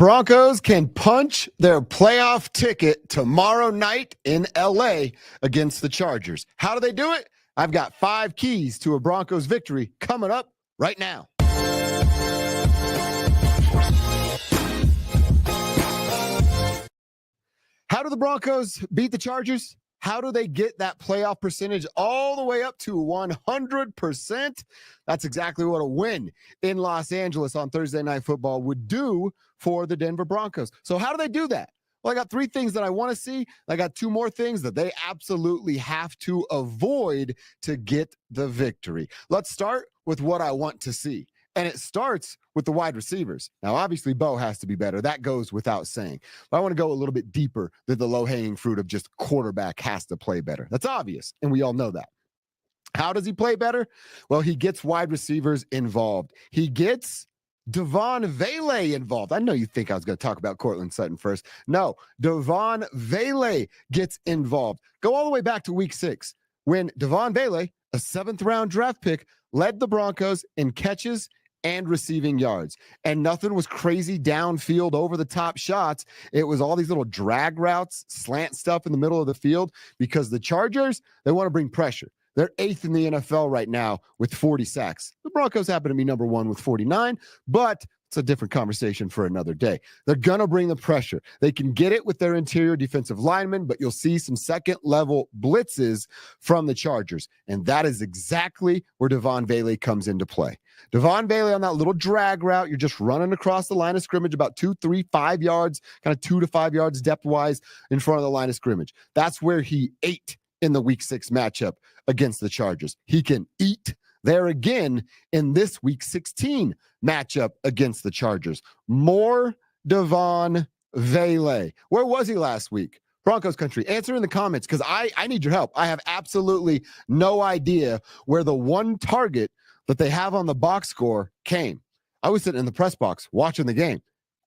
Broncos can punch their playoff ticket tomorrow night in LA against the Chargers. How do they do it? I've got 5 keys to a Broncos victory coming up right now. How do the Broncos beat the Chargers? How do they get that playoff percentage all the way up to 100%? That's exactly what a win in Los Angeles on Thursday Night Football would do for the Denver Broncos. So how do they do that? Well, I got 3 things that I want to see. I got 2 more things that they absolutely have to avoid to get the victory. Let's start with what I want to see. And it starts with the wide receivers. Now, obviously, Bo has to be better. That goes without saying. But I want to go a little bit deeper than the low-hanging fruit of just quarterback has to play better. That's obvious, and we all know that. How does he play better? Well, he gets wide receivers involved. He gets Devon Vele involved. I know you think I was going to talk about Courtland Sutton first. No, Devon Vele gets involved. Go all the way back to week 6 when Devon Vele, a 7th-round draft pick, led the Broncos in catches and receiving yards. And nothing was crazy downfield over the top shots. It was all these little drag routes, slant stuff in the middle of the field because the Chargers, they want to bring pressure. They're 8th in the NFL right now with 40 sacks. The Broncos happen to be number 1 with 49, but it's a different conversation for another day. They're going to bring the pressure. They can get it with their interior defensive linemen, but you'll see some second-level blitzes from the Chargers, and that is exactly where Devon Vele comes into play. Devon Vele on that little drag route, you're just running across the line of scrimmage about 2, 3, 5 yards, kind of 2 to 5 yards depth-wise in front of the line of scrimmage. That's where he ate in the Week 6 matchup against the Chargers. He can eat there again in this Week 16 matchup against the Chargers. More Devon Vele. Where was he last week? Broncos country. Answer in the comments because I need your help. I have absolutely no idea where the one target that they have on the box score came. I was sitting in the press box watching the game.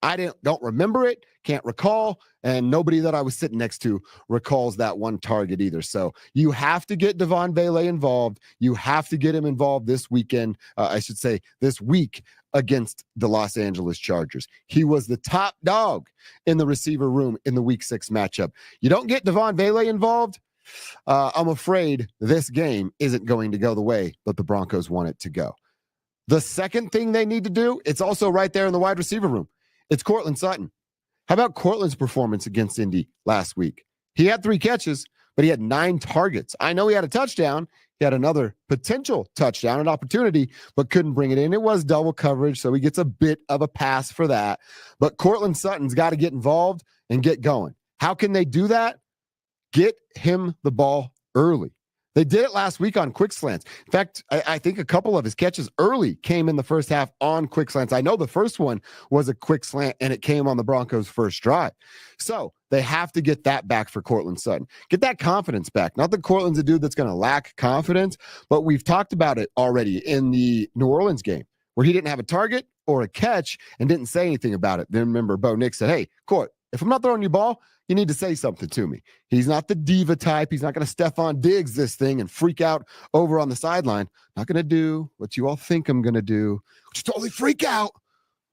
I don't remember it, can't recall, and nobody that I was sitting next to recalls that one target either. So you have to get Devon Vele involved. You have to get him involved this weekend, this week against the Los Angeles Chargers. He was the top dog in the receiver room in the Week 6 matchup. You don't get Devon Vele involved, I'm afraid this game isn't going to go the way that the Broncos want it to go. The second thing they need to do, it's also right there in the wide receiver room. It's Courtland Sutton. How about Courtland's performance against Indy last week? He had 3 catches, but he had 9 targets. I know he had a touchdown. He had another potential touchdown, an opportunity, but couldn't bring it in. It was double coverage, so he gets a bit of a pass for that. But Courtland Sutton's got to get involved and get going. How can they do that? Get him the ball early. They did it last week on quick slants. In fact, I think a couple of his catches early came in the first half on quick slants. I know the first one was a quick slant, and it came on the Broncos' first drive. So they have to get that back for Courtland Sutton. Get that confidence back. Not that Courtland's a dude that's going to lack confidence, but we've talked about it already in the New Orleans game where he didn't have a target or a catch and didn't say anything about it. Then remember, Bo Nix said, hey, Court, if I'm not throwing you ball, you need to say something to me. He's not the diva type. He's not going to Stephon Diggs this thing and freak out over on the sideline. Not going to do what you all think I'm going to do, which is totally freak out.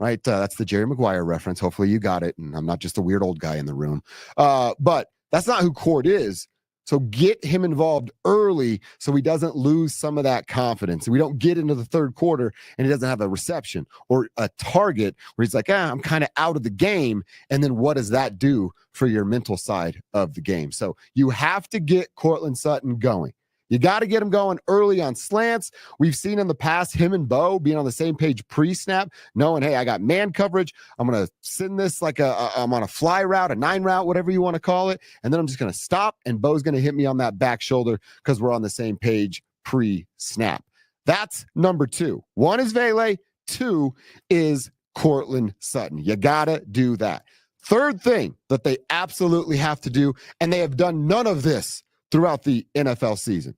Right? That's the Jerry Maguire reference. Hopefully you got it. And I'm not just a weird old guy in the room. But that's not who Court is. So get him involved early so he doesn't lose some of that confidence. We don't get into the third quarter and he doesn't have a reception or a target where he's like, I'm kind of out of the game. And then what does that do for your mental side of the game? So you have to get Courtland Sutton going. You got to get him going early on slants. We've seen in the past him and Bo being on the same page pre-snap, knowing, hey, I got man coverage. I'm going to send this like I'm on a fly route, a 9 route, whatever you want to call it. And then I'm just going to stop and Bo's going to hit me on that back shoulder because we're on the same page pre-snap. That's number 2. 1 is Vele. 2 is Courtland Sutton. You got to do that. Third thing that they absolutely have to do, and they have done none of this throughout the NFL season.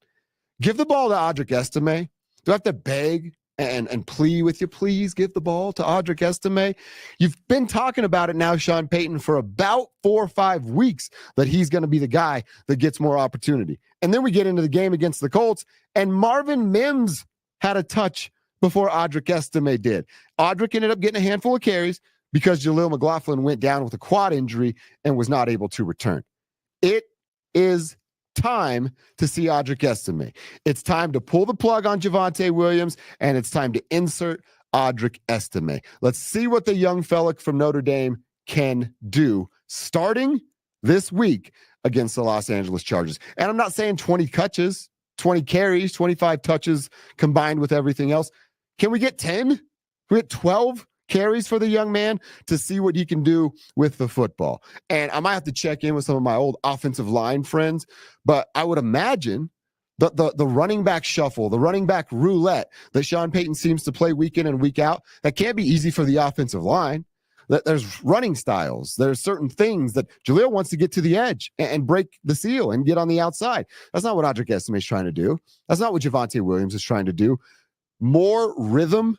Give the ball to Audric Estime. Do I have to beg and plea with you? Please give the ball to Audric Estime. You've been talking about it now, Sean Payton, for about 4 or 5 weeks that he's going to be the guy that gets more opportunity. And then we get into the game against the Colts, and Marvin Mims had a touch before Audric Estime did. Audric ended up getting a handful of carries, because Jaleel McLaughlin went down with a quad injury and was not able to return. It is time to see Audric Estime. It's time to pull the plug on Javonte Williams, and it's time to insert Audric Estime. Let's see what the young fella from Notre Dame can do starting this week against the Los Angeles Chargers. And I'm not saying 20 catches, 20 carries, 25 touches combined with everything else. Can we get 10? Can we get 12 carries for the young man to see what he can do with the football? And I might have to check in with some of my old offensive line friends, but I would imagine the running back shuffle, the running back roulette that Sean Payton seems to play week in and week out, that can't be easy for the offensive line. There's running styles. There's certain things that Jaleel wants to get to the edge and break the seal and get on the outside. That's not what Audric Estime is trying to do. That's not what Javonte Williams is trying to do. More rhythm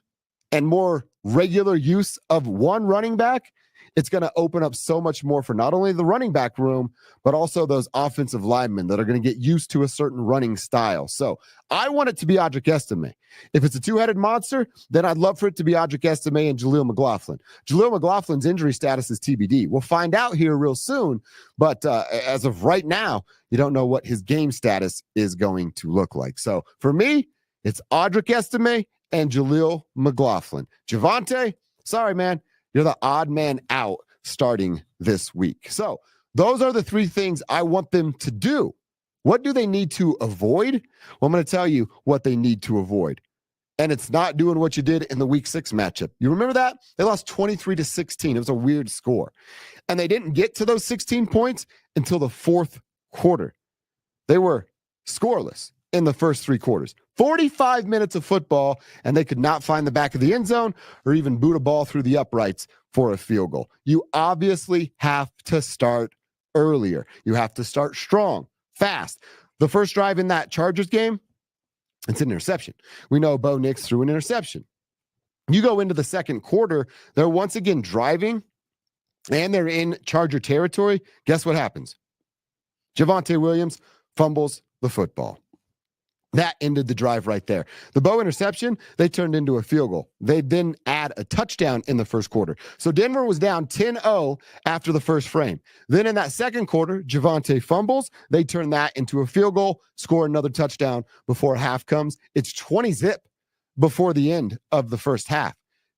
and more regular use of one running back, it's going to open up so much more for not only the running back room, but also those offensive linemen that are going to get used to a certain running style. So I want it to be Audric Estime. If it's a two-headed monster, then I'd love for it to be Audric Estime and Jaleel McLaughlin. Jaleel McLaughlin's injury status is TBD. We'll find out here real soon, but as of right now, you don't know what his game status is going to look like. So for me, it's Audric Estime and Jaleel McLaughlin. Javonte, sorry, man. You're the odd man out starting this week. So those are the three things I want them to do. What do they need to avoid? Well, I'm going to tell you what they need to avoid. And it's not doing what you did in the week 6 matchup. You remember that? They lost 23-16. It was a weird score. And they didn't get to those 16 points until the fourth quarter. They were scoreless in the first 3 quarters. 45 minutes of football, and they could not find the back of the end zone or even boot a ball through the uprights for a field goal. You obviously have to start earlier. You have to start strong, fast. The first drive in that Chargers game, it's an interception. We know Bo Nix threw an interception. You go into the second quarter, they're once again driving, and they're in Charger territory. Guess what happens? Javonte Williams fumbles the football. That ended the drive right there. The Bo interception, they turned into a field goal. They then add a touchdown in the first quarter. So Denver was down 10-0 after the first frame. Then in that second quarter, Javonte fumbles. They turn that into a field goal, score another touchdown before half comes. It's 20-zip before the end of the first half.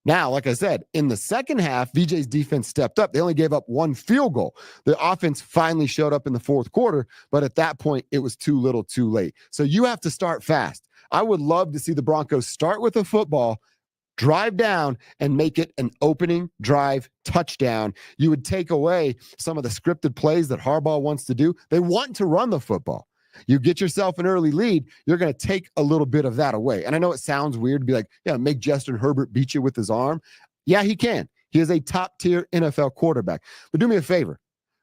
Now, like I said, in the second half, VJ's defense stepped up. They only gave up 1 field goal. The offense finally showed up in the fourth quarter, but at that point, it was too little too late. So you have to start fast. I would love to see the Broncos start with a football, drive down, and make it an opening drive touchdown. You would take away some of the scripted plays that Harbaugh wants to do. They want to run the football. You get yourself an early lead, you're going to take a little bit of that away. And I know it sounds weird to be like, yeah, make Justin Herbert beat you with his arm. Yeah, he can. He is a top-tier NFL quarterback. But do me a favor.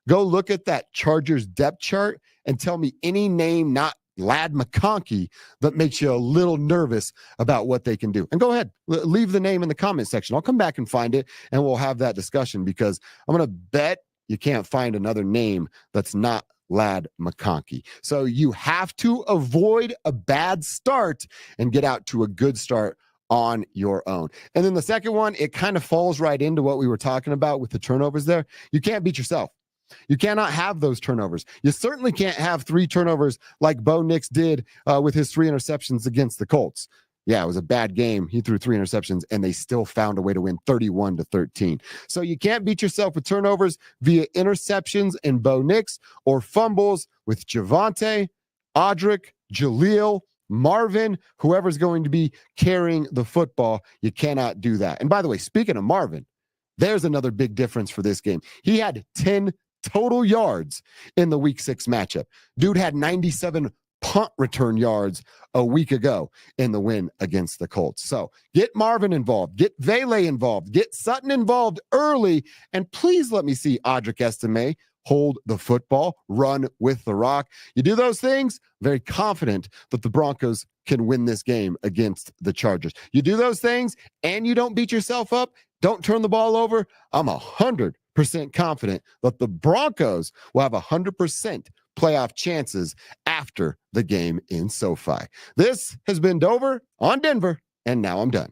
Go look at that Chargers depth chart and tell me any name not Lad McConkey that makes you a little nervous about what they can do. And go ahead, leave the name in the comment section. I'll come back and find it, and we'll have that discussion because I'm going to bet you can't find another name that's not Lad McConkey. So you have to avoid a bad start and get out to a good start on your own. And then the second one, it kind of falls right into what we were talking about with the turnovers there. You can't beat yourself. You cannot have those turnovers. You certainly can't have 3 turnovers like Bo Nix did with his 3 interceptions against the Colts. Yeah, it was a bad game. He threw 3 interceptions, and they still found a way to win 31-13. So you can't beat yourself with turnovers via interceptions and Bo Nix or fumbles with Javonte, Audric, Jaleel, Marvin, whoever's going to be carrying the football. You cannot do that. And by the way, speaking of Marvin, there's another big difference for this game. He had 10 total yards in the week 6 matchup. Dude had 97 punt return yards a week ago in the win against the Colts. So get Marvin involved, get Vele involved, get Sutton involved early, and please let me see Audric Estime hold the football, run with the rock. You do those things, very confident that the Broncos can win this game against the Chargers. You do those things and you don't beat yourself up, don't turn the ball over, I'm 100% confident that the Broncos will have 100% playoff chances after the game in SoFi. This has been Dover on Denver, and now I'm done.